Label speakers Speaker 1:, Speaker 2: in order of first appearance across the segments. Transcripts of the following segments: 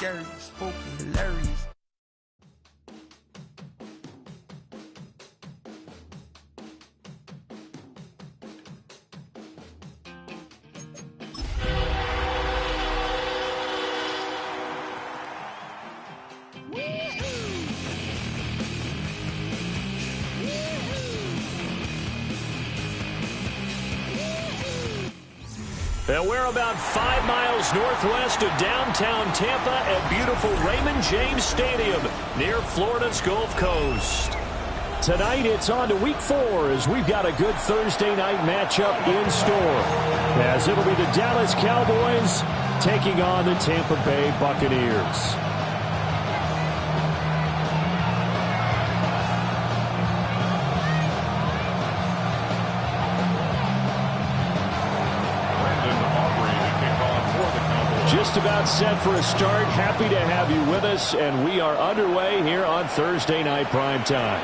Speaker 1: scary, spooky, hilarious.
Speaker 2: And we're about 5 miles northwest of downtown Tampa at beautiful Raymond James Stadium near Florida's Gulf Coast. Tonight it's on to week 4 as we've got a good Thursday night matchup in store. As it'll be the Dallas Cowboys taking on the Tampa Bay Buccaneers. Just about set for a start. Happy to have you with us, and we are underway here on Thursday Night Primetime.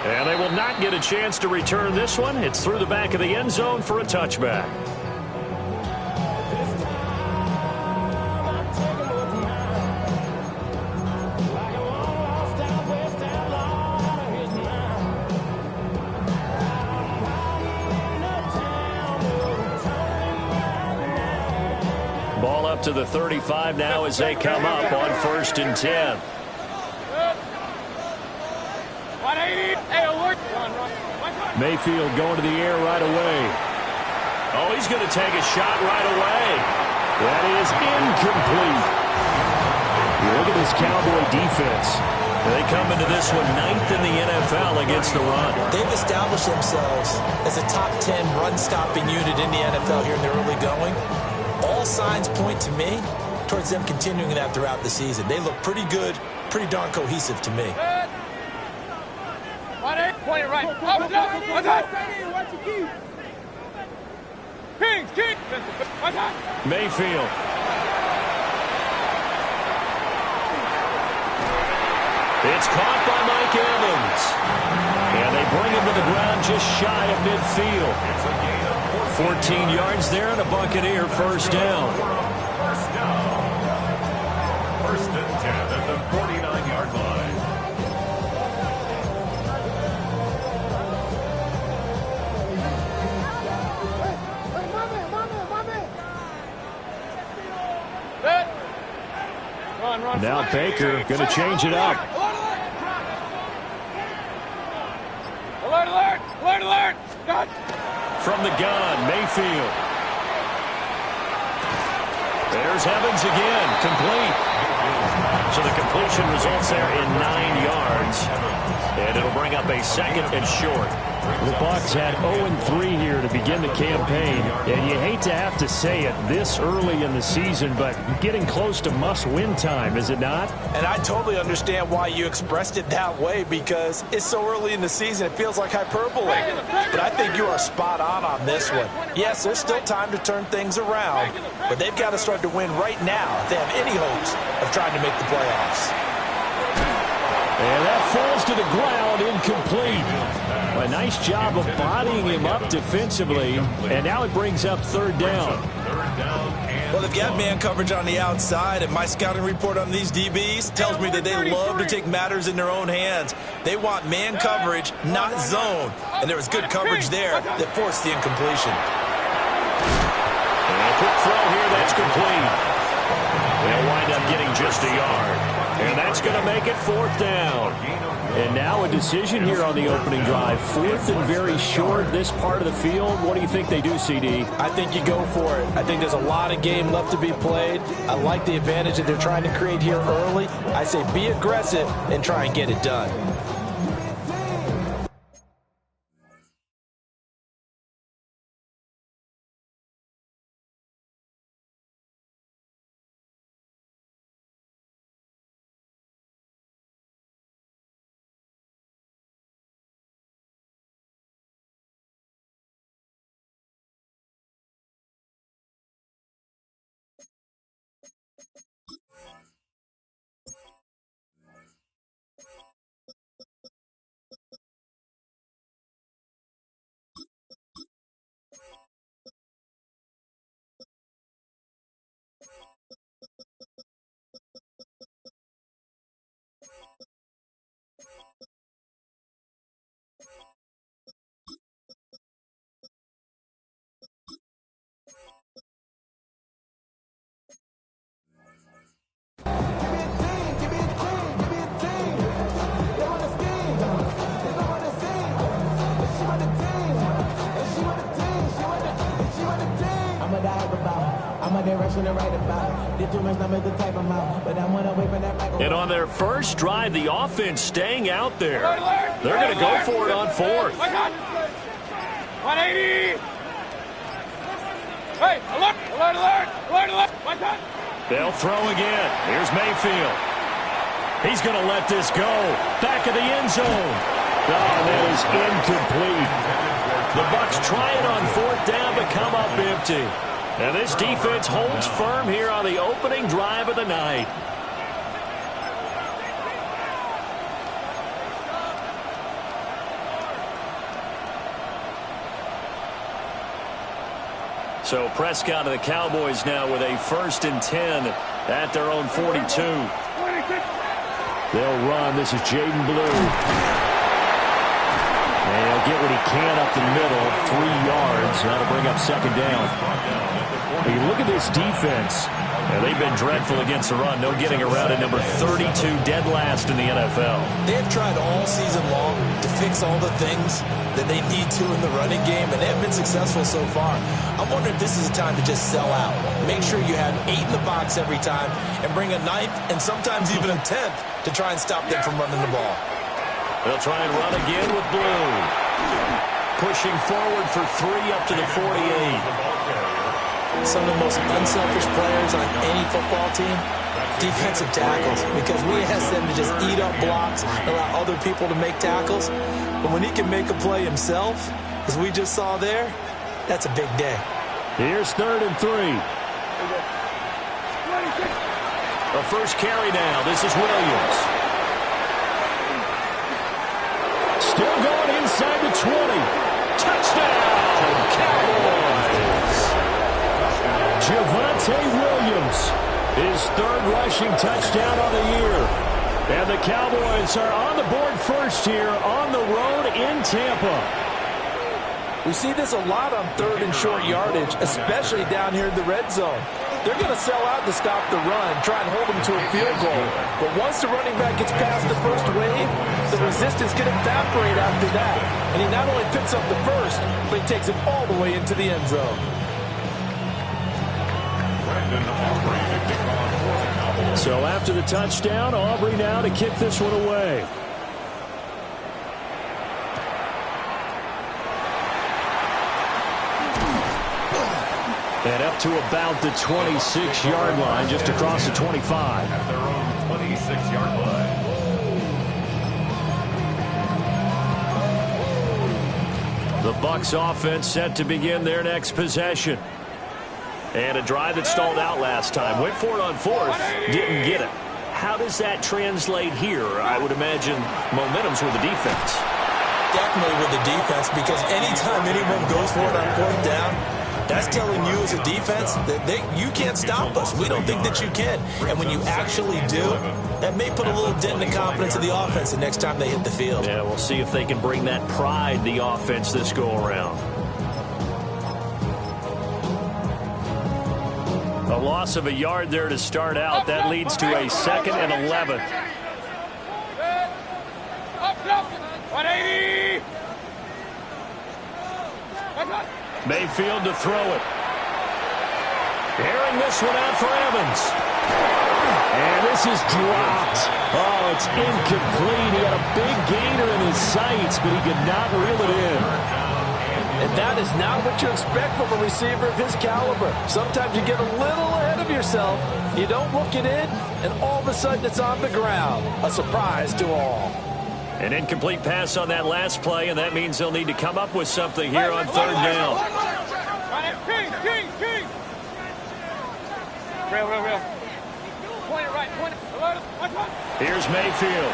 Speaker 2: And they will not get a chance to return this one. It's through the back of the end zone for a touchback. Ball up to the 35 now as they come up on 1st and 10. Mayfield going to the air right away. Oh, he's going to take a shot right away. That is incomplete. Look at this Cowboy defense. They come into this one 9th in the NFL against the run.
Speaker 3: They've established themselves as a top 10 run-stopping unit in the NFL here in the early going. All signs point to me towards them continuing that throughout the season. They look pretty good, pretty darn cohesive to me.
Speaker 4: Point it right. What's that? Kings, King.
Speaker 2: Mayfield. It's caught by Mike Evans. And they bring him to the ground just shy of midfield. 14 yards there and a Buccaneer first down.
Speaker 5: First and 10 at the 49-yard line.
Speaker 2: Now Baker going to change it up.
Speaker 4: Alert, alert, alert, alert. God.
Speaker 2: From the gun, Mayfield. There's Evans again, complete. So the completion results there in 9 yards. And it'll bring up a 2nd and short. The Bucs had 0-3 here to begin the campaign. And you hate to have to say it this early in the season, but getting close to must-win time, is it not?
Speaker 3: And I totally understand why you expressed it that way, because it's so early in the season, it feels like hyperbole. But I think you are spot on this one. Yes, there's still time to turn things around, but they've got to start to win right now if they have any hopes of trying to make the playoffs.
Speaker 2: And that falls to the ground, incomplete. A nice job of bodying him up defensively, and now it brings up 3rd down.
Speaker 3: Well, they've got man coverage on the outside, and my scouting report on these DBs tells me that they love to take matters in their own hands. They want man coverage, not zone, and there was good coverage there that forced the incompletion.
Speaker 2: And a quick throw here, that's complete. They'll wind up getting just a yard. And that's going to make it 4th down. And now a decision here on the opening drive. 4th and very short, this part of the field. What do you think they do, CD?
Speaker 3: I think you go for it. I think there's a lot of game left to be played. I like the advantage that they're trying to create here early. I say be aggressive and try and get it done.
Speaker 2: And on their first drive, the offense staying out there. They're going to go for it on fourth.
Speaker 4: 180. Hey, alert, alert, alert, alert, alert. What's that?
Speaker 2: They'll throw again. Here's Mayfield. He's going to let this go. Back of the end zone. Oh, that is incomplete. The Bucs try it on fourth down but come up empty. And this defense holds firm here on the opening drive of the night. So Prescott and the Cowboys now with a 1st and 10 at their own 42. They'll run. This is Jaden Blue. And he'll get what he can up the middle. 3 yards. That'll bring up 2nd down. You look at this defense. And they've been dreadful against the run. No getting around at number 32, dead last in the NFL.
Speaker 3: They've tried all season long to fix all the things that they need to in the running game, and they have been successful so far. I'm wondering if this is a time to just sell out. Make sure you have 8 in the box every time and bring a 9th and sometimes even a 10th to try and stop them from running the ball.
Speaker 2: They'll try and run again with Blue. Pushing forward for 3 up to the 48.
Speaker 3: Some of the most unselfish players on any football team, defensive tackles, because we ask them to just eat up blocks and allow other people to make tackles. But when he can make a play himself, as we just saw there, that's a big day.
Speaker 2: Here's 3rd and 3. A first carry now. This is Williams. Still going inside the 20. Touchdown, Cowboys. Javonte Williams, his 3rd rushing touchdown on the year. And the Cowboys are on the board first here on the road in Tampa.
Speaker 3: We see this a lot on 3rd and short yardage, especially down here in the red zone. They're going to sell out to stop the run, try and hold them to a field goal. But once the running back gets past the first wave, the resistance can evaporate after that. And he not only picks up the first, but he takes it all the way into the end zone.
Speaker 2: So after the touchdown, Aubrey now to kick this one away. And up to about the 26-yard line, just across the 25.
Speaker 5: At their own 26-yard line.
Speaker 2: The Bucs offense set to begin their next possession. And a drive that stalled out last time. Went for it on fourth, didn't get it. How does that translate here? I would imagine momentum's with the defense.
Speaker 3: Definitely with the defense, because anytime anyone goes for it on 4th down, that's telling you as a defense that you can't stop us. We don't think that you can. And when you actually do, that may put a little dent in the confidence of the offense the next time they hit the field.
Speaker 2: Yeah, we'll see if they can bring that pride, the offense, this go-around. A loss of a yard there to start out. That leads to a 2nd and 11.
Speaker 4: Up, 180.
Speaker 2: Mayfield to throw it. Airing this one out for Evans. And this is dropped. Oh, it's incomplete. He had a big gainer in his sights, but he could not reel it in.
Speaker 3: And that is not what you expect from a receiver of his caliber. Sometimes you get a little ahead of yourself, you don't look it in, and all of a sudden it's on the ground. A surprise to all.
Speaker 2: An incomplete pass on that last play, and that means they'll need to come up with something here on 3rd down.
Speaker 4: King. Real. Point it right, point it.
Speaker 2: Here's Mayfield.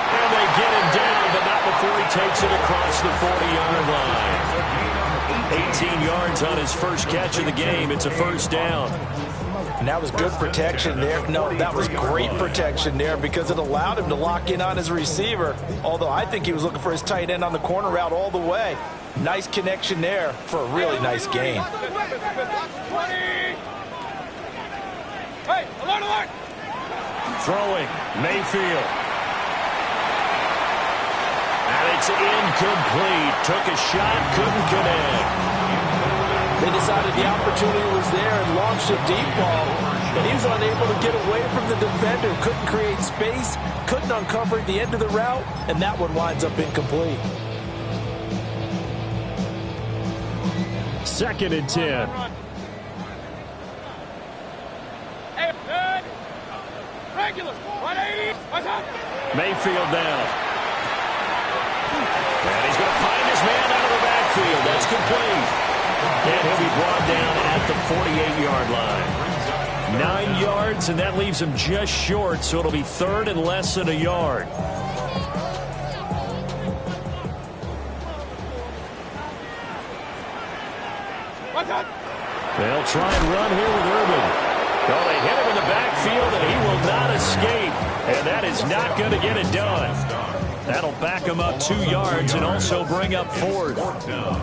Speaker 2: And they get him down, but not before he takes it across the 40-yard line. 18 yards on his first catch of the game. It's a 1st down.
Speaker 3: And that was good protection there. No, that was great protection there because it allowed him to lock in on his receiver. Although I think he was looking for his tight end on the corner route all the way. Nice connection there for a really nice gain.
Speaker 4: Hey, alert!
Speaker 2: Throwing, Mayfield. And it's incomplete. Took a shot, couldn't connect.
Speaker 3: They decided the opportunity was there and launched a deep ball, and he was unable to get away from the defender. Couldn't create space, couldn't uncover the end of the route, and that one winds up incomplete.
Speaker 2: 2nd and 10.
Speaker 4: Hey, good. Regular. 180. What's up?
Speaker 2: Mayfield down. And he's going to find his man out of the backfield. That's complete. And he'll be brought down at the 48-yard line. 9 yards, and that leaves him just short, so it'll be 3rd and less than a yard.
Speaker 4: What's up?
Speaker 2: They'll try and run here with Urban. Well, they hit him in the backfield, and he will not escape. And that is not going to get it done. That'll back him up 2 yards and also bring up 4th.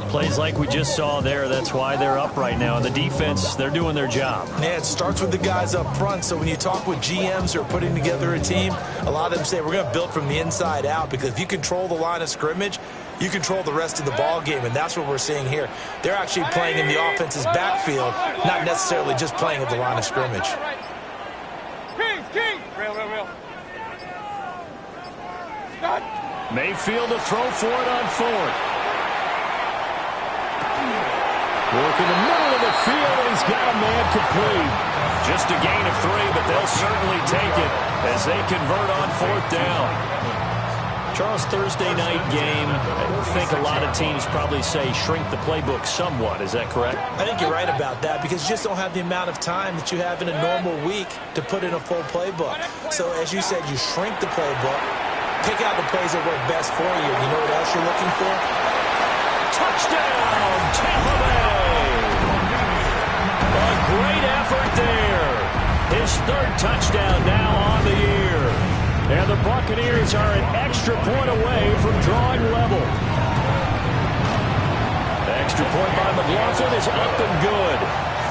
Speaker 2: Plays like we just saw there. That's why they're up right now. And the defense, they're doing their job.
Speaker 3: Yeah, it starts with the guys up front. So when you talk with GMs who are putting together a team, a lot of them say we're going to build from the inside out, because if you control the line of scrimmage, you control the rest of the ball game, and that's what we're seeing here. They're actually playing in the offense's backfield, not necessarily just playing at the line of scrimmage.
Speaker 4: King. Real. Stop.
Speaker 2: Mayfield to throw for it on 4th. Work in the middle of the field, and he's got a man complete. Just a gain of 3, but they'll certainly take it as they convert on 4th down. Charles, Thursday night game, I think a lot of teams probably say shrink the playbook somewhat. Is that correct?
Speaker 3: I think you're right about that, because you just don't have the amount of time that you have in a normal week to put in a full playbook. So as you said, you shrink the playbook, pick out the plays that work best for you. You know what else you're looking for?
Speaker 2: Touchdown, Tampa Bay! A great effort there. His 3rd touchdown now on the year. And the Buccaneers are an extra point away from drawing level. The extra point by McLaughlin is up and good.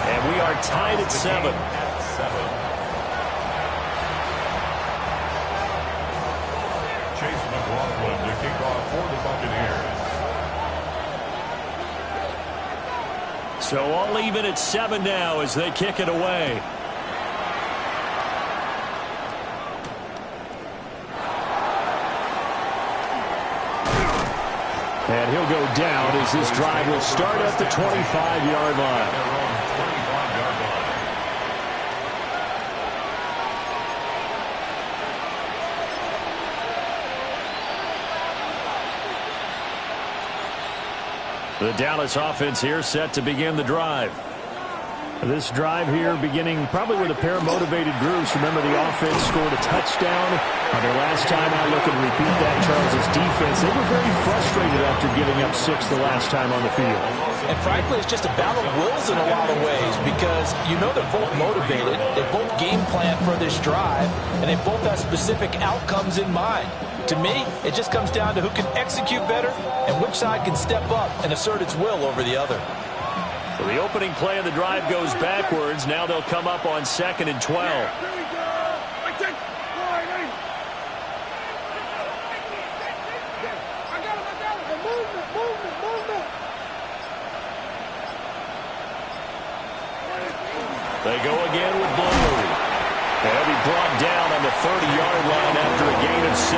Speaker 2: And we are tied at 7.
Speaker 5: Chase McLaughlin to kick off for the Buccaneers.
Speaker 2: So all even at 7 now as they kick it away. And he'll go down as this drive will start at the 25-yard line. The Dallas offense here set to begin the drive. This drive here beginning probably with a pair of motivated groups. Remember, the offense scored a touchdown. Their last time I look and repeat that, Charles' defense, they were very frustrated after giving up 6 the last time on the field.
Speaker 3: And frankly, it's just a battle of wills in a lot of ways, because you know they're both motivated. They both game plan for this drive, and they both have specific outcomes in mind. To me, it just comes down to who can execute better and which side can step up and assert its will over the other.
Speaker 2: So the opening play of the drive goes backwards. Now they'll come up on 2nd and 12. They go again with Blue. They'll be brought down on the 30-yard line after a gain of 6.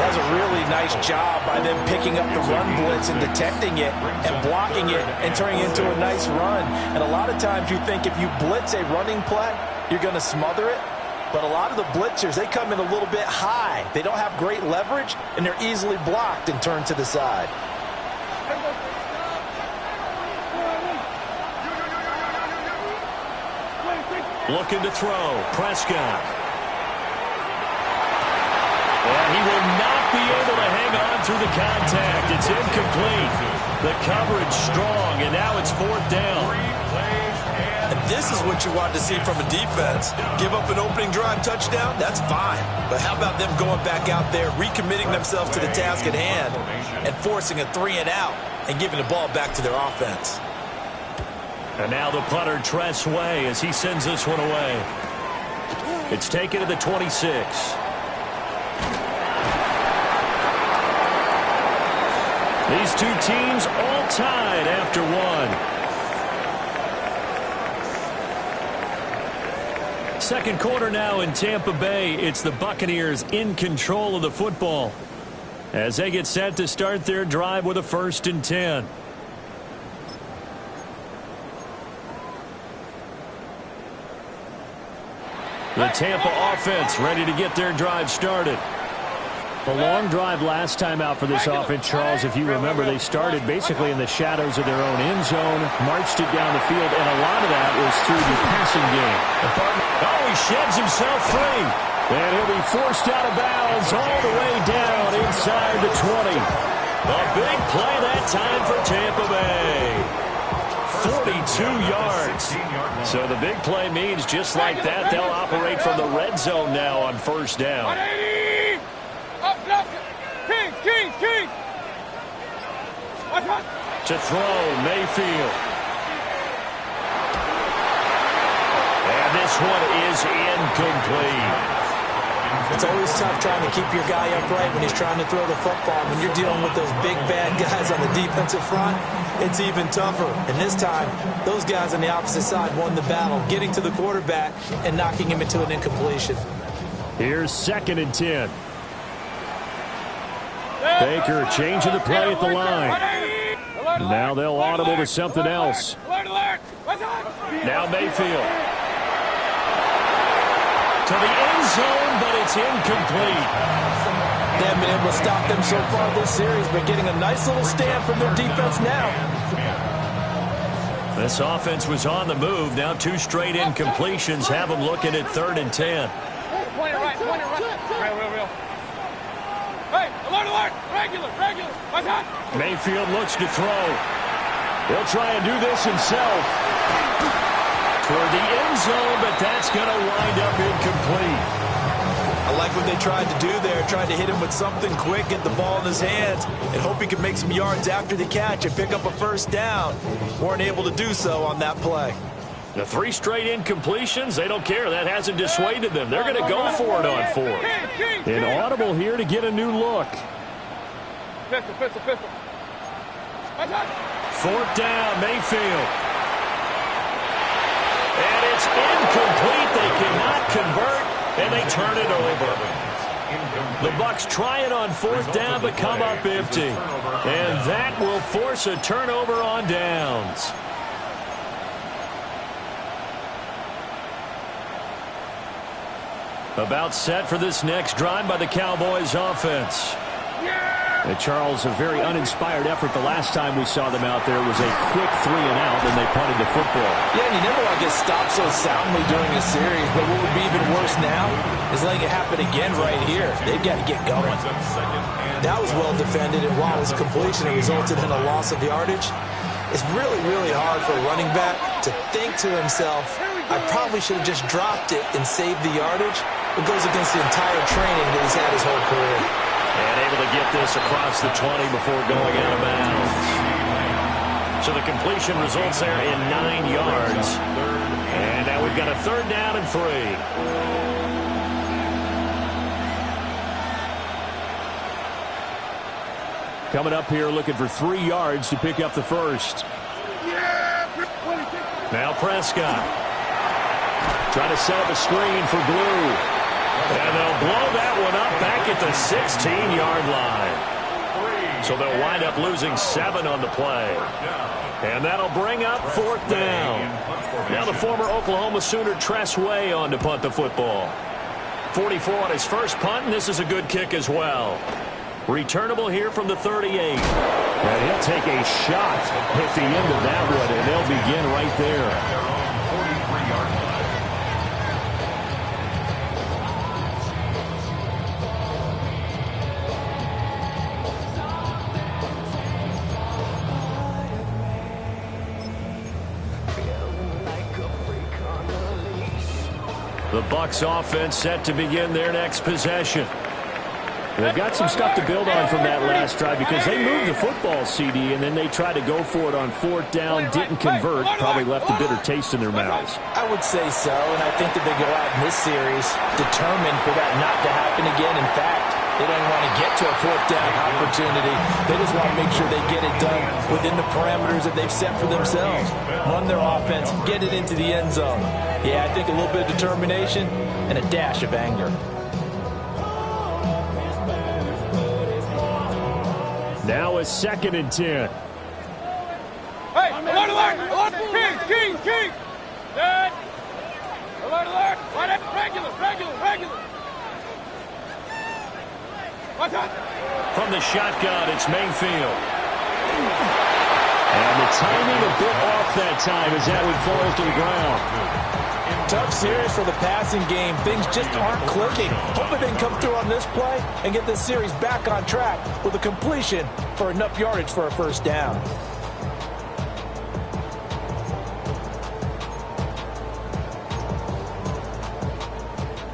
Speaker 3: That's a really nice job by them picking up the run blitz and detecting it and blocking it and turning it into a nice run. And a lot of times you think if you blitz a running play, you're going to smother it. But a lot of the blitzers, they come in a little bit high. They don't have great leverage, and they're easily blocked and turned to the side.
Speaker 2: Looking to throw. Prescott. And he will not be able to hang on through the contact. It's incomplete. The coverage strong, and now it's 4th down.
Speaker 3: And this is what you want to see from a defense. Give up an opening drive touchdown, that's fine. But how about them going back out there, recommitting themselves to the task at hand, and forcing a 3-and-out and giving the ball back to their offense.
Speaker 2: And now the punter, Tress Way, as he sends this one away. It's taken to the 26. These two teams all tied after one. Second quarter now in Tampa Bay. It's the Buccaneers in control of the football as they get set to start their drive with a 1st and 10. The Tampa offense ready to get their drive started. A long drive last time out for this offense, Charles. If you remember, they started basically in the shadows of their own end zone, marched it down the field, and a lot of that was through the passing game. Oh, he sheds himself free. And he'll be forced out of bounds all the way down inside the 20. A big play that time for Tampa Bay. 42 yards. So the big play means just like that, they'll operate from the red zone now on 1st down.
Speaker 4: 180. Up, left. Kings.
Speaker 2: To throw, Mayfield. And this one is incomplete.
Speaker 3: It's always tough trying to keep your guy upright when he's trying to throw the football. When you're dealing with those big, bad guys on the defensive front, it's even tougher. And this time, those guys on the opposite side won the battle, getting to the quarterback and knocking him into an incompletion.
Speaker 2: Here's 2nd and 10. Baker changing the play at the line. Now they'll audible to something else. Now Mayfield. To the end zone, but it's incomplete.
Speaker 3: They haven't been able to stop them so far this series, but getting a nice little stand from their defense now.
Speaker 2: This offense was on the move. Now 2 straight incompletions have them looking at 3rd and 10.
Speaker 4: Point it right. Real. Hey, alert. Regular. What's that?
Speaker 2: Mayfield looks to throw. He'll try and do this himself. Toward the end zone, but that's going to wind up incomplete.
Speaker 3: I like what they tried to do there, tried to hit him with something quick, get the ball in his hands, and hope he could make some yards after the catch and pick up a 1st down. Weren't able to do so on that play.
Speaker 2: The 3 straight incompletions, they don't care. That hasn't dissuaded them. They're going to go for it on 4th. An audible here to get a new look.
Speaker 4: Pistol.
Speaker 2: 4th down, Mayfield. And it's incomplete. They cannot convert, and they turn it over. The Bucs try it on 4th down, but come up empty. And that will force a turnover on downs. About set for this next drive by the Cowboys offense. And Charles, a very uninspired effort the last time we saw them out there was a quick 3 and out, and they punted the football.
Speaker 3: Yeah, and you never want to get stopped so soundly during a series, but what would be even worse now is letting it happen again right here. They've got to get going. That was well defended, and while it was completion, it resulted in a loss of yardage. It's really, really hard for a running back to think to himself, I probably should have just dropped it and saved the yardage. It goes against the entire training that he's had his whole career.
Speaker 2: And able to get this across the 20 before going out of bounds. So the completion results there in 9 yards. And now we've got a 3rd down and 3. Coming up here looking for 3 yards to pick up the 1st. Now Prescott. Trying to set up a screen for Blue. And they'll blow that one up back at the 16-yard line. So they'll wind up losing 7 on the play. And that'll bring up 4th down. Now the former Oklahoma Sooner Tress Way on to punt the football. 44 on his first punt, and this is a good kick as well. Returnable here from the 38. And he'll take a shot at the end of that one, and they'll begin right there. The Bucs offense set to begin their next possession. They've got some stuff to build on from that last drive because they moved the football, CD, and then they tried to go for it on 4th down, didn't convert, probably left a bitter taste in their mouths.
Speaker 3: I would say so, and I think that they go out in this series determined for that not to happen again. In fact, They don't want to get to a fourth down opportunity. They just want to make sure they get it done within the parameters that they've set for themselves. Run their offense, get it into the end zone. Yeah, I think a little bit of determination and a dash of anger.
Speaker 2: Now a 2nd and 10.
Speaker 4: Hey, alert, alert, alert, Kings. Dead. Alert. Right at regular. Watch out.
Speaker 2: From the shotgun, it's Mayfield. And the timing a bit off that time as that one falls to the ground.
Speaker 3: Tough series for the passing game. Things just aren't clicking. Hoping they can come through on this play and get this series back on track with a completion for enough yardage for a first down.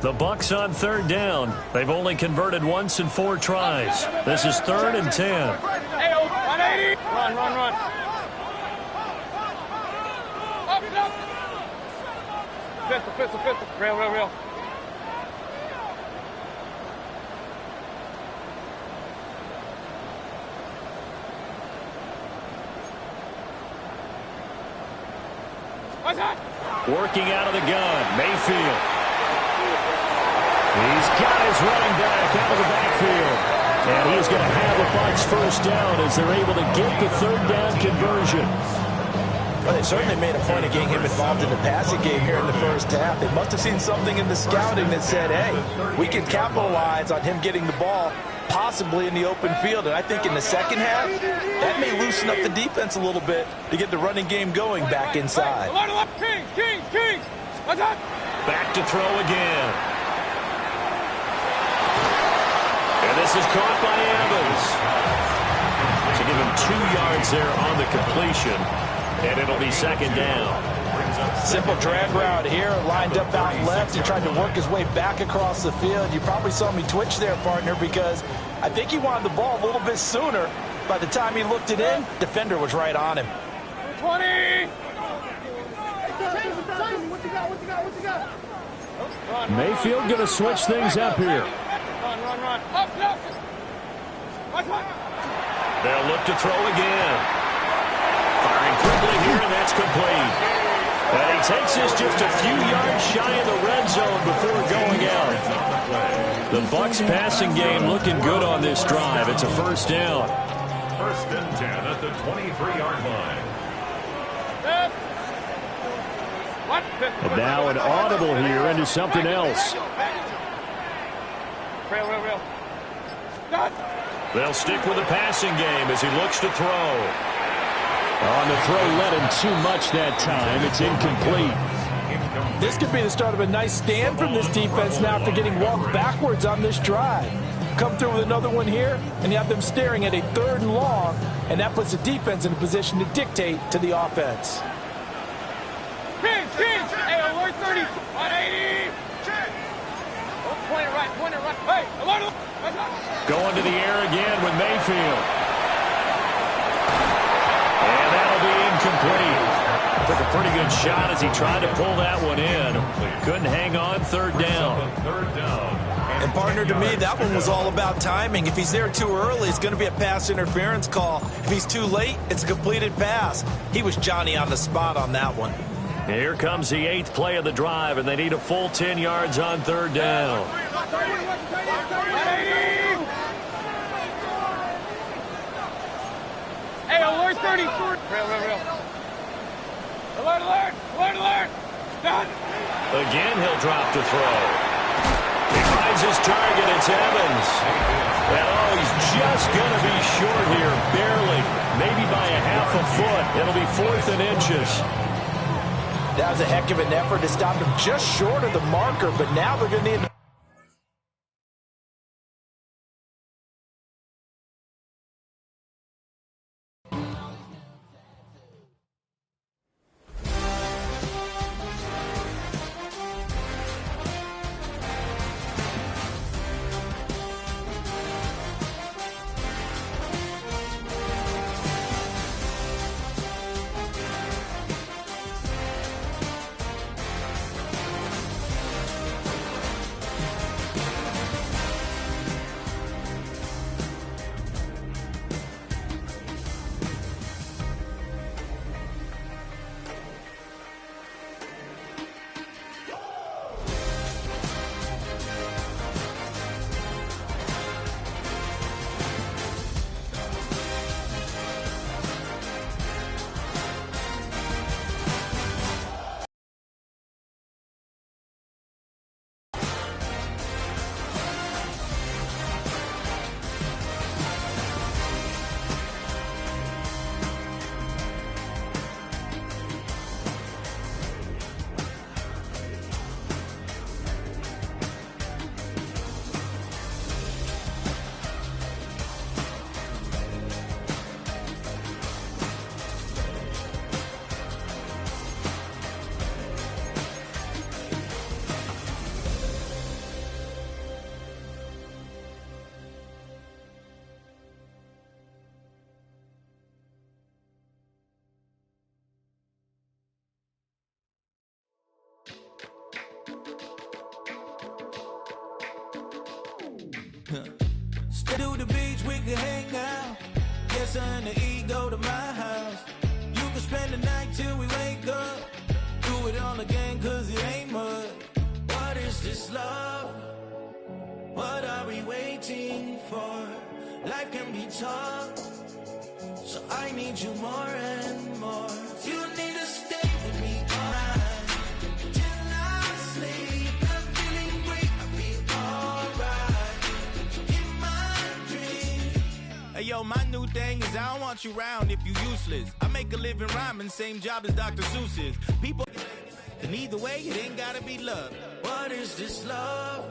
Speaker 2: The Bucs on 3rd down. They've only converted once in 4 tries. This is 3rd and 10.
Speaker 4: Hey, 180. Run. Up. Pistol. Real. What's that?
Speaker 2: Working out of the gun, Mayfield. He's got his running back out of the backfield. And he's going to have the Bucs first down as they're able to get the 3rd down conversion.
Speaker 3: Well, they certainly made a point of getting him involved in the passing game here in the first half. They must have seen something in the scouting that said, hey, we can capitalize on him getting the ball possibly in the open field. And I think in the second half, that may loosen up the defense a little bit to get the running game going back inside.
Speaker 4: Kings. What's that?
Speaker 2: Back to throw again. And this is caught by Evans. To give him 2 yards there on the completion. And it'll be 2nd down.
Speaker 3: Simple drag route here, lined up out left. He tried to work his way back across the field. You probably saw me twitch there, partner, because I think he wanted the ball a little bit sooner. By the time he looked it in, defender was right on him.
Speaker 4: 20.
Speaker 2: Mayfield going to switch things up here.
Speaker 4: Run. Up.
Speaker 2: They'll look to throw again. Firing quickly here, and that's complete. And he takes this just a few yards shy of the red zone before going out. The Bucs passing game looking good on this drive. It's a first down.
Speaker 5: 1st and 10 at the 23-yard line.
Speaker 2: And now an audible here into something else.
Speaker 4: Real.
Speaker 2: They'll stick with the passing game as he looks to throw. On the throw, let him too much that time. It's incomplete.
Speaker 3: This could be the start of a nice stand from this defense now after getting walked backwards on this drive. Come through with another one here, and you have them staring at a 3rd and long, and that puts the defense in a position to dictate to the offense.
Speaker 4: Kings. Hey, alert 30. 180. Point it right. Hey, alert.
Speaker 2: Going to the air again with Mayfield. And that'll be incomplete. Took a pretty good shot as he tried to pull that one in. Couldn't hang on 3rd down.
Speaker 3: And partner, to me, that one was all about timing. If he's there too early, it's going to be a pass interference call. If he's too late, it's a completed pass. He was Johnny on the spot on that one.
Speaker 2: Here comes the 8th play of the drive, and they need a full 10 yards on 3rd down.
Speaker 4: Hey, alert 30. Real. Alert. Done.
Speaker 2: Again, he'll drop to throw. He finds his target. It's Evans. And he's just going to be short here, barely. Maybe by a half a foot. It'll be 4th and inches.
Speaker 3: That was a heck of an effort to stop him just short of the marker, but now they're going to need
Speaker 1: Stay to the beach, we can hang out. Yes, and the E go to my house. You can spend the night till we wake up. Do it all again, cause it ain't mud. What is this love? What are we waiting for? Life can be tough, so I need you more and more. You need to stay with me all night till I sleep. I'm feeling great, I'll be alright in my dreams. Hey yo, my new thing is I don't want you around if you useless. I make a living rhyming, same job as Dr. Seuss's. People, and either way, it ain't gotta be love. What is this love?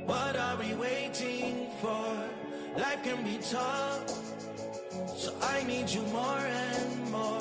Speaker 1: What are we waiting for? Life can be tough, so I need you more and more.